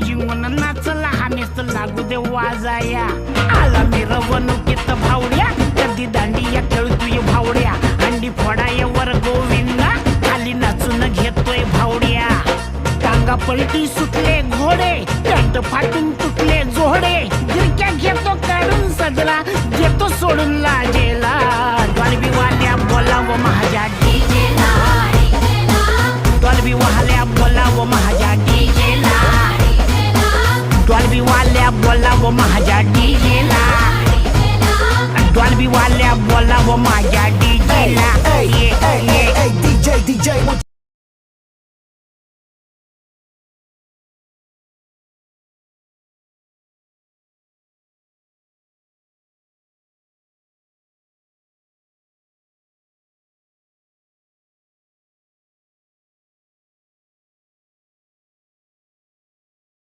जिंगून नाचला हानेस लागू दे वाजाया आला मिरवणुकीत भावड्या कधी दांडिया खेळतोय भावड्या हंडी फोडाय वर गोविंदा खाली नाचून घेतोय भावड्या टांगा पलटी सुटले घोडे पॅन्ट फाटून तुटले जोडे गिरक्या घेतो काढून सजला घेतो सोडून लाजेला डॉल्बी वाल्या बोलावं माझ्या डीजेला डॉल्बी वाल्या बोलावं माझ्या डीजेला डॉल्बी वाल्या बोलावं माझ्या डीजेला डॉल्बी वाल्या बोलावं माझ्या डीजेला DJ